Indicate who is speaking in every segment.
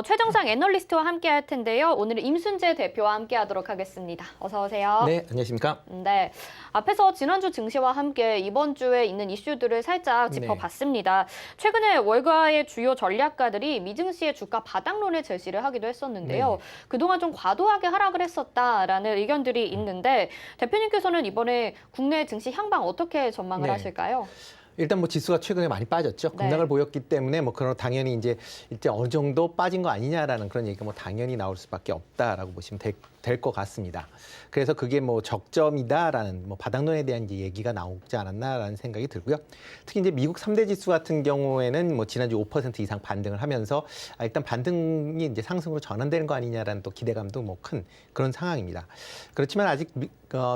Speaker 1: 최정상 애널리스트와 함께 할 텐데요. 오늘은 임순재 대표와 함께 하도록 하겠습니다. 어서 오세요.
Speaker 2: 네, 안녕하십니까?
Speaker 1: 네, 앞에서 지난주 증시와 함께 이번 주에 있는 이슈들을 살짝 짚어봤습니다. 최근에 월가의 주요 전략가들이 미증시의 주가 바닥론을 제시를 하기도 했었는데요. 그동안 좀 과도하게 하락을 했었다라는 의견들이 있는데 대표님께서는 이번에 국내 증시 향방 어떻게 전망을 하실까요?
Speaker 2: 일단 뭐 지수가 최근에 많이 빠졌죠. 급락을 보였기 때문에 뭐 그런 당연히 이제 어느 정도 빠진 거 아니냐라는 그런 얘기가 뭐 당연히 나올 수밖에 없다라고 보시면 될 것 같습니다. 그래서 그게 뭐 적점이다라는 뭐 바닥론에 대한 이제 얘기가 나오지 않았나라는 생각이 들고요. 특히 이제 미국 3대 지수 같은 경우에는 뭐 지난주 5% 이상 반등을 하면서 일단 반등이 이제 상승으로 전환되는 거 아니냐라는 또 기대감도 뭐 큰 그런 상황입니다. 그렇지만 아직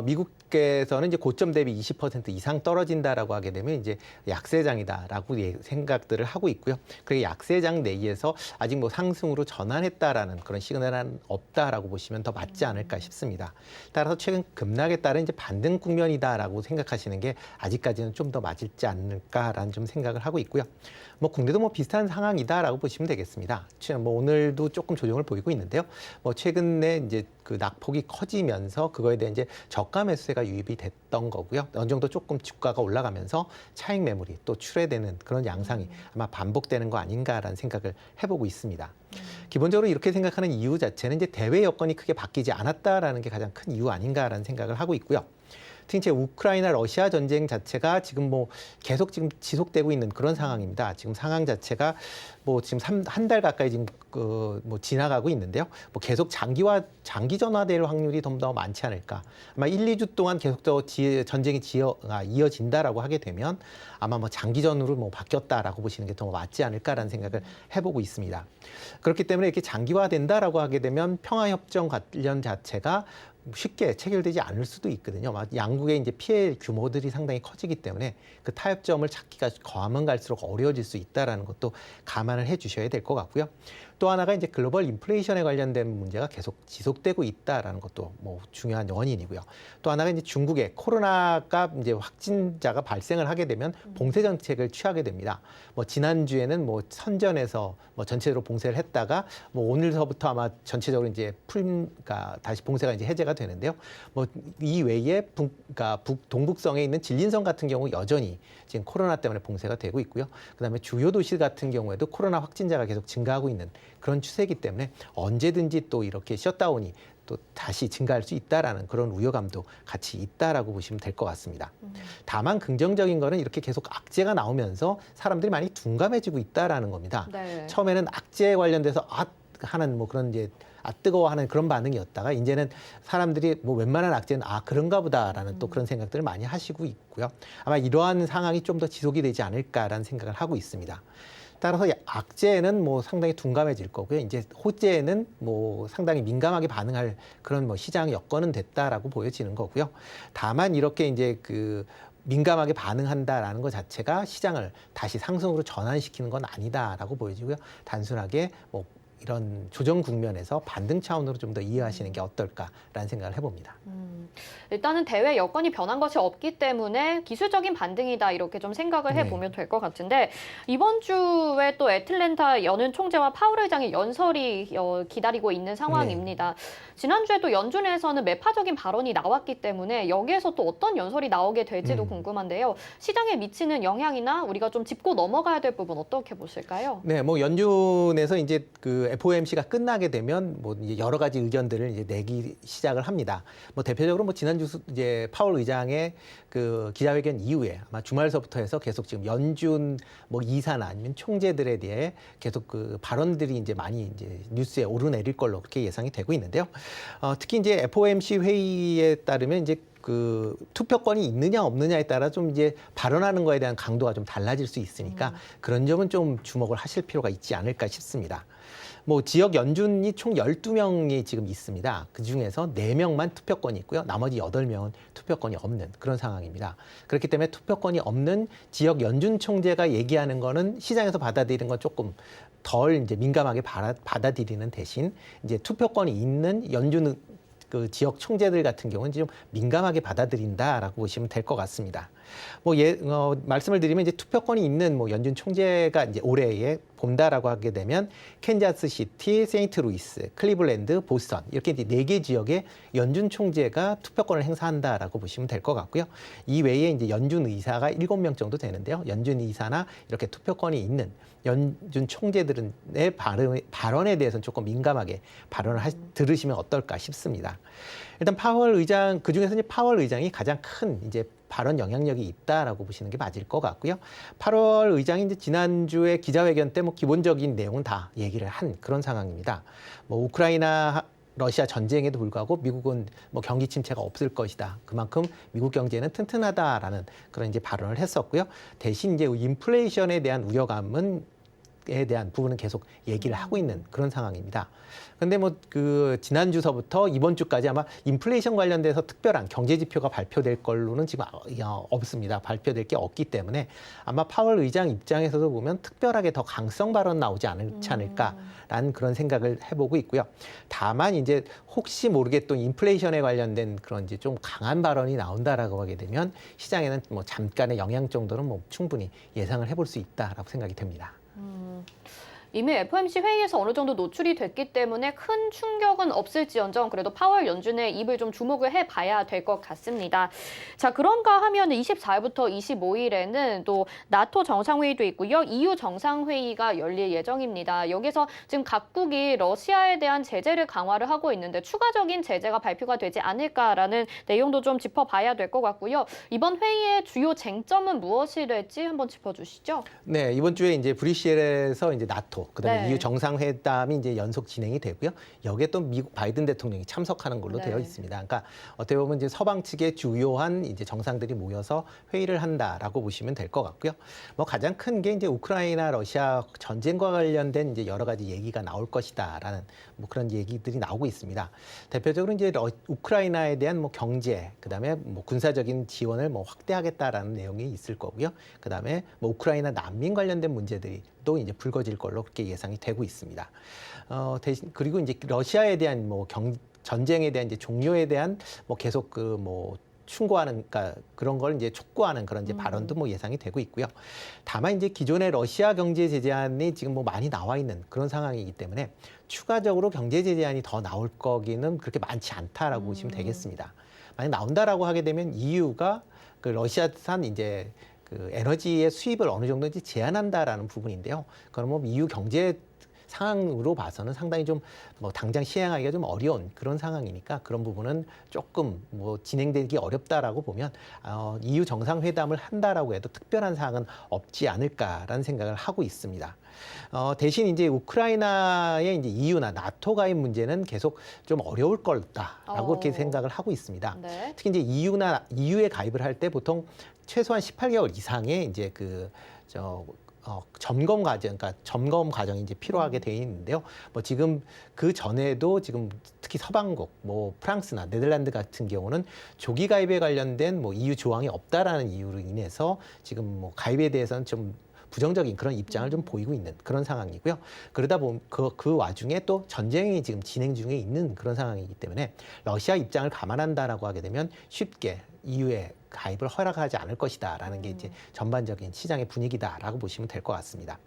Speaker 2: 미국에서는 이제 고점 대비 20% 이상 떨어진다라고 하게 되면 이제 약세장이다라고 생각들을 하고 있고요. 그 약세장 내에서 아직 뭐 상승으로 전환했다라는 그런 시그널은 없다라고 보시면 더 맞지 않을까 싶습니다. 따라서 최근 급락에 따른 이제 반등 국면이다라고 생각하시는 게 아직까지는 좀 더 맞을지 않을까라는 좀 생각을 하고 있고요. 뭐 국내도 뭐 비슷한 상황이다라고 보시면 되겠습니다. 뭐 오늘도 조금 조정을 보이고 있는데요. 뭐 최근에 이제 그 낙폭이 커지면서 그거에 대한 이제 저가 매수세가 유입이 됐던 거고요. 어느 정도 조금 주가가 올라가면서 차익 매물이 또 출회되는 그런 양상이 아마 반복되는 거 아닌가라는 생각을 해보고 있습니다. 기본적으로 이렇게 생각하는 이유 자체는 이제 대외 여건이 크게 바뀌지 않았다라는 게 가장 큰 이유 아닌가라는 생각을 하고 있고요. 특히 이제 우크라이나 러시아 전쟁 자체가 지금 뭐 계속 지금 지속되고 있는 그런 상황입니다. 지금 상황 자체가 뭐 지금 한 달 가까이 지금 뭐 지나가고 있는데요. 뭐 계속 장기 전화될 확률이 좀 더 많지 않을까. 아마 1, 2주 동안 계속 전쟁이 이어진다라고 하게 되면 아마 뭐 장기전으로 뭐 바뀌었다라고 보시는 게 더 맞지 않을까라는 생각을 해보고 있습니다. 그렇기 때문에 이렇게 장기화된다라고 하게 되면 평화협정 관련 자체가 쉽게 체결되지 않을 수도 있거든요. 양국의 이제 피해 규모들이 상당히 커지기 때문에 그 타협점을 찾기가 가면 갈수록 어려워질 수 있다라는 것도 감안을 해주셔야 될 것 같고요. 또 하나가 이제 글로벌 인플레이션에 관련된 문제가 계속 지속되고 있다라는 것도 뭐 중요한 원인이고요. 또 하나가 이제 중국의 코로나가 이제 확진자가 발생을 하게 되면 봉쇄 정책을 취하게 됩니다. 뭐 지난주에는 뭐 선전해서 뭐 전체적으로 봉쇄를 했다가 뭐 오늘서부터 아마 전체적으로 이제 그러니까 다시 봉쇄가 이제 해제가 되는데요. 뭐 이 외에 동북성에 있는 진린성 같은 경우 여전히 지금 코로나 때문에 봉쇄가 되고 있고요. 그다음에 주요 도시 같은 경우에도 코로나 확진자가 계속 증가하고 있는 그런 추세이기 때문에 언제든지 또 이렇게 셧다운이 또 다시 증가할 수 있다라는 그런 우려감도 같이 있다라고 보시면 될 것 같습니다. 다만 긍정적인 거는 이렇게 계속 악재가 나오면서 사람들이 많이 둔감해지고 있다라는 겁니다. 처음에는 악재 관련돼서 하는 뭐 그런 이제 뜨거워하는 그런 반응이었다가 이제는 사람들이 뭐 웬만한 악재는 그런가 보다라는 또 그런 생각들을 많이 하시고 있고요. 아마 이러한 상황이 좀 더 지속이 되지 않을까라는 생각을 하고 있습니다. 따라서 악재는 뭐 상당히 둔감해질 거고요. 이제 호재는 뭐 상당히 민감하게 반응할 그런 뭐 시장 여건은 됐다라고 보여지는 거고요. 다만 이렇게 이제 민감하게 반응한다라는 것 자체가 시장을 다시 상승으로 전환시키는 건 아니다라고 보여지고요. 단순하게 뭐 이런 조정 국면에서 반등 차원으로 좀 더 이해하시는 게 어떨까라는 생각을 해봅니다.
Speaker 1: 일단은 대외 여건이 변한 것이 없기 때문에 기술적인 반등이다 이렇게 좀 생각을 해보면 될 것 같은데 이번 주에 또 애틀랜타 연은 총재와 파월 의장의 연설이 기다리고 있는 상황입니다. 지난주에 또 연준에서는 매파적인 발언이 나왔기 때문에 여기에서 또 어떤 연설이 나오게 될지도 궁금한데요. 시장에 미치는 영향이나 우리가 좀 짚고 넘어가야 될 부분 어떻게 보실까요?
Speaker 2: 네, 뭐 연준에서 이제 FOMC가 끝나게 되면 뭐 이제 여러 가지 의견들을 이제 내기 시작을 합니다. 뭐 대표적으로 뭐 지난주 이제 파월 의장의 기자회견 이후에 아마 주말서부터 해서 계속 지금 연준 뭐 이사나 아니면 총재들에 대해 계속 발언들이 이제 많이 이제 뉴스에 오르내릴 걸로 그렇게 예상이 되고 있는데요. 특히 이제 FOMC 회의에 따르면 이제 투표권이 있느냐 없느냐에 따라 좀 이제 발언하는 거에 대한 강도가 좀 달라질 수 있으니까 그런 점은 좀 주목을 하실 필요가 있지 않을까 싶습니다. 뭐 지역 연준이 총 12명이 지금 있습니다. 그중에서 4명만 투표권이 있고요. 나머지 8명은 투표권이 없는 그런 상황입니다. 그렇기 때문에 투표권이 없는 지역 연준 총재가 얘기하는 거는 시장에서 받아들이는 건 조금 덜 이제 민감하게 받아들이는 대신 이제 투표권이 있는 연준 지역 총재들 같은 경우는 좀 민감하게 받아들인다라고 보시면 될 것 같습니다. 말씀을 드리면 이제 투표권이 있는 뭐 연준 총재가 이제 올해에 본다라고 하게 되면 캔자스 시티, 세인트루이스, 클리블랜드, 보스턴 이렇게 이제 4개 지역의 연준 총재가 투표권을 행사한다라고 보시면 될 것 같고요. 이 외에 이제 연준 의사가 7명 정도 되는데요. 연준 의사나 이렇게 투표권이 있는 연준 총재들의 발언에 대해서는 조금 민감하게 들으시면 어떨까 싶습니다. 일단 파월 의장, 그중에서 이제 파월 의장이 가장 큰 이제 발언 영향력이 있다라고 보시는 게 맞을 것 같고요. 8월 의장이 이제 지난주에 기자회견 때 뭐 기본적인 내용은 다 얘기를 한 그런 상황입니다. 뭐 우크라이나 러시아 전쟁에도 불구하고 미국은 뭐 경기 침체가 없을 것이다. 그만큼 미국 경제는 튼튼하다라는 그런 이제 발언을 했었고요. 대신 이제 인플레이션에 대한 에 대한 부분은 계속 얘기를 하고 있는 그런 상황입니다. 근데 뭐 그 지난주서부터 이번 주까지 아마 인플레이션 관련돼서 특별한 경제 지표가 발표될 걸로는 지금 없습니다. 발표될 게 없기 때문에 아마 파월 의장 입장에서도 보면 특별하게 더 강성 발언 나오지 않지 않을까라는 그런 생각을 해보고 있고요. 다만 이제 혹시 모르게 또 인플레이션에 관련된 그런 이제 좀 강한 발언이 나온다라고 하게 되면 시장에는 뭐 잠깐의 영향 정도는 뭐 충분히 예상을 해볼 수 있다라고 생각이 됩니다.
Speaker 1: 이미 FOMC 회의에서 어느 정도 노출이 됐기 때문에 큰 충격은 없을지언정 그래도 파월 연준의 입을 좀 주목을 해봐야 될 것 같습니다. 자, 그런가 하면 24일부터 25일에는 또 나토 정상회의도 있고요. EU 정상회의가 열릴 예정입니다. 여기서 지금 각국이 러시아에 대한 제재를 강화를 하고 있는데 추가적인 제재가 발표가 되지 않을까라는 내용도 좀 짚어봐야 될 것 같고요. 이번 회의의 주요 쟁점은 무엇이 될지 한번 짚어주시죠.
Speaker 2: 네, 이번 주에 이제 브뤼셀에서 이제 나토 그다음에
Speaker 1: 네.
Speaker 2: EU 정상회담이 이제 연속 진행이 되고요. 여기에 또 미국 바이든 대통령이 참석하는 걸로
Speaker 1: 네.
Speaker 2: 되어 있습니다. 그러니까 어떻게 보면 이제 서방 측의 주요한 이제 정상들이 모여서 회의를 한다라고 보시면 될 것 같고요. 뭐 가장 큰 게 이제 우크라이나 러시아 전쟁과 관련된 이제 여러 가지 얘기가 나올 것이다라는 뭐 그런 얘기들이 나오고 있습니다. 대표적으로 이제 우크라이나에 대한 뭐 경제, 그다음에 뭐 군사적인 지원을 뭐 확대하겠다라는 내용이 있을 거고요. 그다음에 뭐 우크라이나 난민 관련된 문제들이 또 이제 불거질 걸로 그렇게 예상이 되고 있습니다. 대신 그리고 이제 러시아에 대한 뭐 전쟁에 대한 이제 종료에 대한 뭐 계속 그 뭐 충고하는, 그러니까 그런 걸 이제 촉구하는 그런 이제 발언도 뭐 예상이 되고 있고요. 다만 이제 기존의 러시아 경제 제재안이 지금 뭐 많이 나와 있는 그런 상황이기 때문에 추가적으로 경제 제재안이 더 나올 거기는 그렇게 많지 않다라고 보시면 되겠습니다. 만약 나온다라고 하게 되면 EU가 그 러시아산 이제 그 에너지의 수입을 어느 정도인지 제한한다라는 부분인데요. 그러면 EU 경제 상황으로 봐서는 상당히 좀 뭐 당장 시행하기가 좀 어려운 그런 상황이니까 그런 부분은 조금 뭐 진행되기 어렵다라고 보면 EU 정상회담을 한다라고 해도 특별한 사항은 없지 않을까라는 생각을 하고 있습니다. 대신 이제 우크라이나의 이제 EU나 나토 가입 문제는 계속 좀 어려울 거다라고 그렇게 생각을 하고 있습니다.
Speaker 1: 네.
Speaker 2: 특히 이제 EU에 가입을 할 때 보통 최소한 18개월 이상의 이제 점검 과정이 이제 필요하게 되어 있는데요. 뭐 지금 그 전에도 지금 특히 서방국, 뭐 프랑스나 네덜란드 같은 경우는 조기 가입에 관련된 뭐 EU 조항이 없다라는 이유로 인해서 지금 뭐 가입에 대해서는 좀 부정적인 그런 입장을 좀 보이고 있는 그런 상황이고요. 그러다 보면 그 와중에 또 전쟁이 지금 진행 중에 있는 그런 상황이기 때문에 러시아 입장을 감안한다라고 하게 되면 쉽게 EU에 가입을 허락하지 않을 것이다라는 게 이제 전반적인 시장의 분위기다라고 보시면 될 것 같습니다.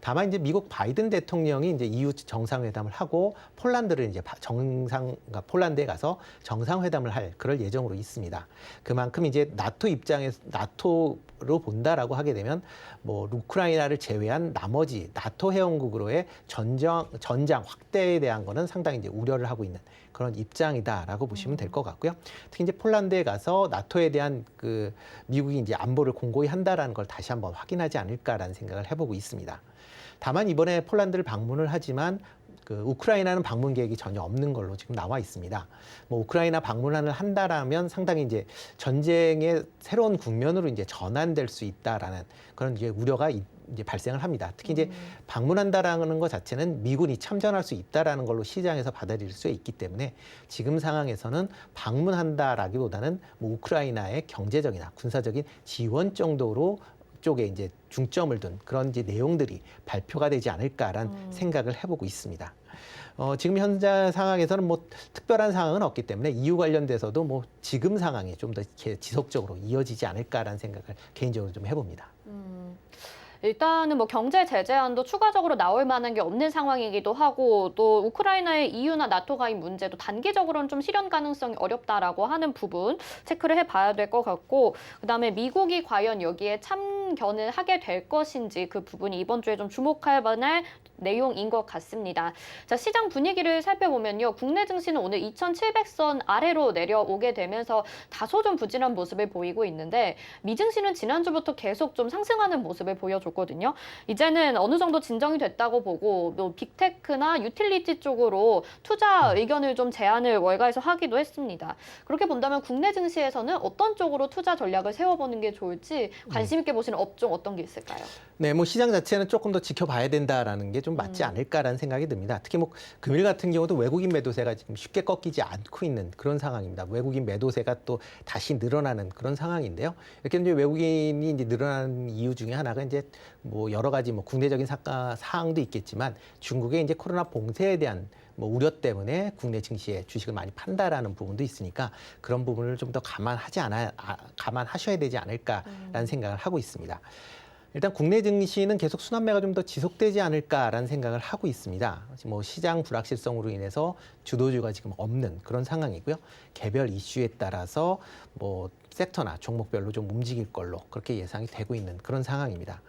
Speaker 2: 다만 이제 미국 바이든 대통령이 이제 EU 정상회담을 하고 폴란드를 이제 그러니까 폴란드에 가서 정상회담을 할 그럴 예정으로 있습니다. 그만큼 이제 나토로 본다라고 하게 되면 뭐 우크라이나를 제외한 나머지 나토 회원국으로의 전장 확대에 대한 거는 상당히 이제 우려를 하고 있는 그런 입장이다라고 보시면 될 것 같고요. 특히 이제 폴란드에 가서 나토에 대한 그 미국이 이제 안보를 공고히 한다라는 걸 다시 한번 확인하지 않을까라는 생각을 해보고 있습니다. 다만 이번에 폴란드를 방문을 하지만 그 우크라이나는 방문 계획이 전혀 없는 걸로 지금 나와 있습니다. 뭐 우크라이나 방문을 한다라면 상당히 이제 전쟁의 새로운 국면으로 이제 전환될 수 있다라는 그런 이제 우려가 이제 발생을 합니다. 특히 이제 방문한다라는 것 자체는 미군이 참전할 수 있다라는 걸로 시장에서 받아들일 수 있기 때문에 지금 상황에서는 방문한다라기보다는 뭐 우크라이나의 경제적이나 군사적인 지원 정도로 쪽에 이제 중점을 둔 그런 이제 내용들이 발표가 되지 않을까라는 생각을 해보고 있습니다. 지금 현재 상황에서는 뭐 특별한 상황은 없기 때문에 이유 관련돼서도 뭐 지금 상황이 좀 더 지속적으로 이어지지 않을까라는 생각을 개인적으로 좀 해봅니다.
Speaker 1: 일단은 뭐 경제 제재안도 추가적으로 나올 만한 게 없는 상황이기도 하고 또 우크라이나의 EU나 나토 가입 문제도 단기적으로는 좀 실현 가능성이 어렵다라고 하는 부분 체크를 해봐야 될 것 같고 그다음에 미국이 과연 여기에 참견을 하게 될 것인지 그 부분이 이번 주에 좀 주목할 만한 내용인 것 같습니다. 자, 시장 분위기를 살펴보면요. 국내 증시는 오늘 2,700선 아래로 내려오게 되면서 다소 좀 부진한 모습을 보이고 있는데 미증시는 지난주부터 계속 좀 상승하는 모습을 보여줬거든요. 이제는 어느 정도 진정이 됐다고 보고 뭐 빅테크나 유틸리티 쪽으로 투자 의견을 좀 제안을 월가에서 하기도 했습니다. 그렇게 본다면 국내 증시에서는 어떤 쪽으로 투자 전략을 세워보는 게 좋을지 관심 있게 보시는 업종 어떤 게 있을까요?
Speaker 2: 네, 뭐 시장 자체는 조금 더 지켜봐야 된다라는 게 좀 맞지 않을까라는 생각이 듭니다. 특히 뭐 금일 같은 경우도 외국인 매도세가 지금 쉽게 꺾이지 않고 있는 그런 상황입니다. 외국인 매도세가 또 다시 늘어나는 그런 상황인데요. 이렇게 이제 외국인이 이제 늘어나는 이유 중에 하나가 이제 뭐 여러 가지 뭐 국내적인 사항도 있겠지만 중국의 이제 코로나 봉쇄에 대한 뭐 우려 때문에 국내 증시에 주식을 많이 판다라는 부분도 있으니까 그런 부분을 좀 더 감안하셔야 되지 않을까라는 생각을 하고 있습니다. 일단 국내 증시는 계속 순환매가 좀 더 지속되지 않을까라는 생각을 하고 있습니다. 뭐 시장 불확실성으로 인해서 주도주가 지금 없는 그런 상황이고요. 개별 이슈에 따라서 뭐 섹터나 종목별로 좀 움직일 걸로 그렇게 예상이 되고 있는 그런 상황입니다.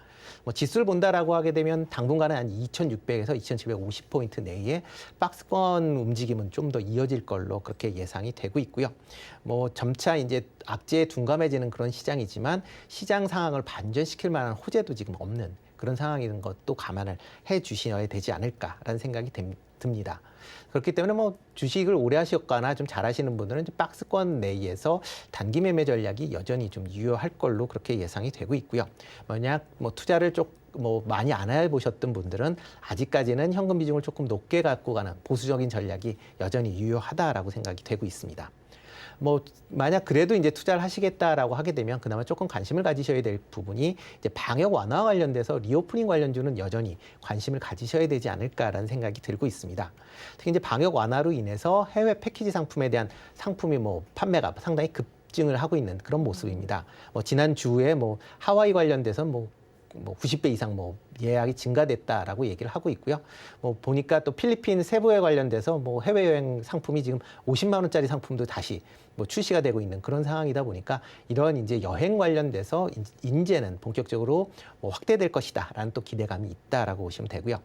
Speaker 2: 뭐 지수를 본다라고 하게 되면 당분간은 한 2,600에서 2,750포인트 내에 박스권 움직임은 좀 더 이어질 걸로 그렇게 예상이 되고 있고요. 뭐 점차 이제 악재에 둔감해지는 그런 시장이지만 시장 상황을 반전시킬 만한 호재도 지금 없는 그런 상황인 것도 감안을 해 주셔야 되지 않을까라는 생각이 듭니다. 그렇기 때문에 뭐 주식을 오래 하셨거나 좀 잘하시는 분들은 박스권 내에서 단기 매매 전략이 여전히 좀 유효할 걸로 그렇게 예상이 되고 있고요. 만약 뭐 투자를 뭐 많이 안 해보셨던 분들은 아직까지는 현금 비중을 조금 높게 갖고 가는 보수적인 전략이 여전히 유효하다라고 생각이 되고 있습니다. 뭐 만약 그래도 이제 투자를 하시겠다라고 하게 되면 그나마 조금 관심을 가지셔야 될 부분이 이제 방역 완화 관련돼서 리오프닝 관련주는 여전히 관심을 가지셔야 되지 않을까라는 생각이 들고 있습니다. 특히 이제 방역 완화로 인해서 해외 패키지 상품에 대한 상품이 뭐 판매가 상당히 급증을 하고 있는 그런 모습입니다. 뭐 지난 주에 뭐 하와이 관련돼서 뭐 90배 이상 뭐 예약이 증가됐다라고 얘기를 하고 있고요. 뭐 보니까 또 필리핀 세부에 관련돼서 뭐 해외여행 상품이 지금 50만 원짜리 상품도 다시 뭐 출시가 되고 있는 그런 상황이다 보니까 이런 이제 여행 관련돼서 인재는 본격적으로 뭐 확대될 것이다라는 또 기대감이 있다라고 보시면 되고요.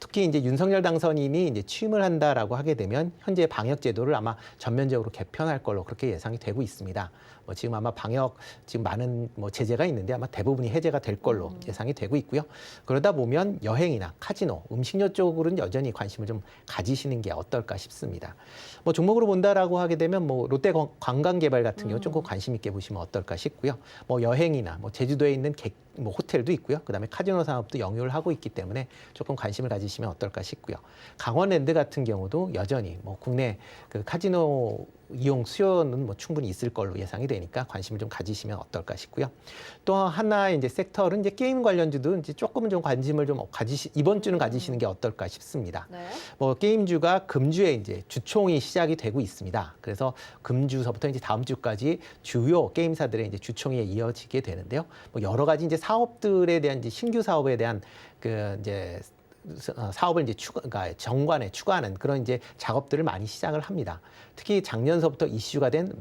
Speaker 2: 특히 이제 윤석열 당선인이 이제 취임을 한다라고 하게 되면 현재 방역 제도를 아마 전면적으로 개편할 걸로 그렇게 예상이 되고 있습니다. 뭐 지금 아마 방역 지금 많은 뭐 제재가 있는데 아마 대부분이 해제가 될 걸로 예상이 되고 있고요. 그러다 보면 여행이나 카지노, 음식료 쪽으로는 여전히 관심을 좀 가지시는 게 어떨까 싶습니다. 뭐 종목으로 본다라고 하게 되면 뭐 롯데 관광개발 같은 경우 조금 관심 있게 보시면 어떨까 싶고요. 뭐 여행이나 뭐 제주도에 있는 뭐 호텔도 있고요. 그다음에 카지노 산업도 영유를 하고 있기 때문에 조금 관심을 가지시면 어떨까 싶고요. 강원랜드 같은 경우도 여전히 뭐 국내 그 카지노 이용 수요는 뭐 충분히 있을 걸로 예상이 되니까 관심을 좀 가지시면 어떨까 싶고요. 또 하나의 이제 섹터는 이제 게임 관련주도 이제 조금은 좀 관심을 좀 이번 주는 가지시는 게 어떨까 싶습니다.
Speaker 1: 네.
Speaker 2: 뭐 게임주가 금주에 이제 주총이 시작이 되고 있습니다. 그래서 금주서부터 이제 다음 주까지 주요 게임사들의 이제 주총이 이어지게 되는데요. 뭐 여러 가지 이제 사업들에 대한 이제 신규 사업에 대한 그 이제 사업을 이제 그러니까 정관에 추가하는 그런 이제 작업들을 많이 시작을 합니다. 특히 작년서부터 이슈가 된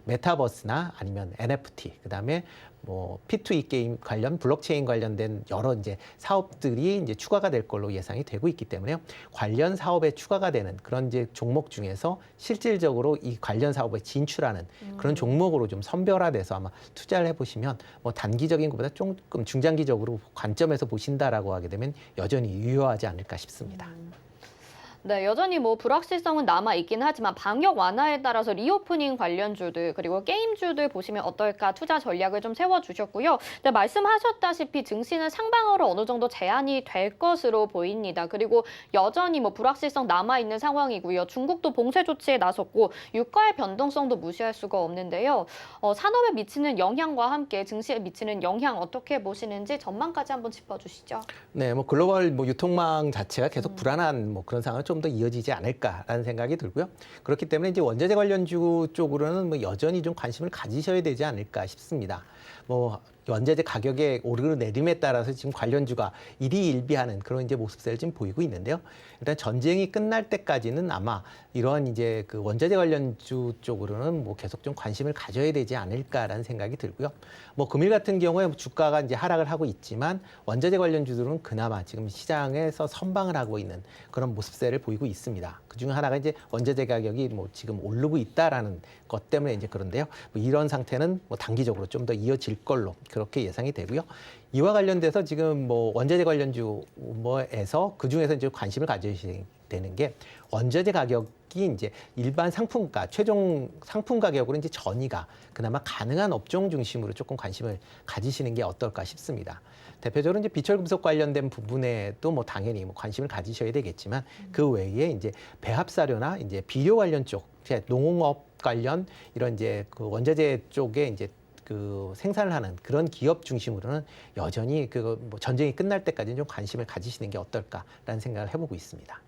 Speaker 2: 메타버스나 아니면 NFT, 그다음에 뭐 P2E 게임 관련 블록체인 관련된 여러 이제 사업들이 이제 추가가 될 걸로 예상이 되고 있기 때문에 관련 사업에 추가가 되는 그런 이제 종목 중에서 실질적으로 이 관련 사업에 진출하는 그런 종목으로 좀 선별화돼서 아마 투자를 해보시면 뭐 단기적인 것보다 조금 중장기적으로 관점에서 보신다라고 하게 되면 여전히 유효하지 않을까 싶습니다.
Speaker 1: 네, 여전히 뭐 불확실성은 남아 있긴 하지만 방역 완화에 따라서 리오프닝 관련주들 그리고 게임주들 보시면 어떨까 투자 전략을 좀 세워주셨고요. 네, 말씀하셨다시피 증시는 상방으로 어느 정도 제한이 될 것으로 보입니다. 그리고 여전히 뭐 불확실성 남아 있는 상황이고요. 중국도 봉쇄 조치에 나섰고 유가의 변동성도 무시할 수가 없는데요. 산업에 미치는 영향과 함께 증시에 미치는 영향 어떻게 보시는지 전망까지 한번 짚어주시죠.
Speaker 2: 네, 뭐 글로벌 뭐 유통망 자체가 계속 불안한 뭐 그런 상황은 좀 더 이어지지 않을까라는 생각이 들고요. 그렇기 때문에 이제 원자재 관련주 쪽으로는 뭐 여전히 좀 관심을 가지셔야 되지 않을까 싶습니다. 뭐 원자재 가격의 오르내림에 따라서 지금 관련주가 일희일비하는 그런 이제 모습들을 지금 보이고 있는데요. 일단 전쟁이 끝날 때까지는 아마 이러한 이제 그 원자재 관련주 쪽으로는 뭐 계속 좀 관심을 가져야 되지 않을까라는 생각이 들고요. 뭐 금일 같은 경우에 주가가 이제 하락을 하고 있지만 원자재 관련주들은 그나마 지금 시장에서 선방을 하고 있는 그런 모습세를 보이고 있습니다. 그 중에 하나가 이제 원자재 가격이 뭐 지금 오르고 있다라는 것 때문에 이제 그런데요. 뭐 이런 상태는 뭐 단기적으로 좀 더 이어질 걸로 그렇게 예상이 되고요. 이와 관련돼서 지금 뭐 원자재 관련주 뭐에서 그 중에서 이제 관심을 가져야 되는 게 원자재 가격이 이제 일반 상품가, 최종 상품 가격으로 이제 전이가 그나마 가능한 업종 중심으로 조금 관심을 가지시는 게 어떨까 싶습니다. 대표적으로 이제 비철금속 관련된 부분에도 뭐 당연히 뭐 관심을 가지셔야 되겠지만 그 외에 이제 배합사료나 이제 비료 관련 쪽, 농업 관련 이런 이제 그 원자재 쪽에 이제 그 생산을 하는 그런 기업 중심으로는 여전히 그 뭐 전쟁이 끝날 때까지는 좀 관심을 가지시는 게 어떨까라는 생각을 해보고 있습니다.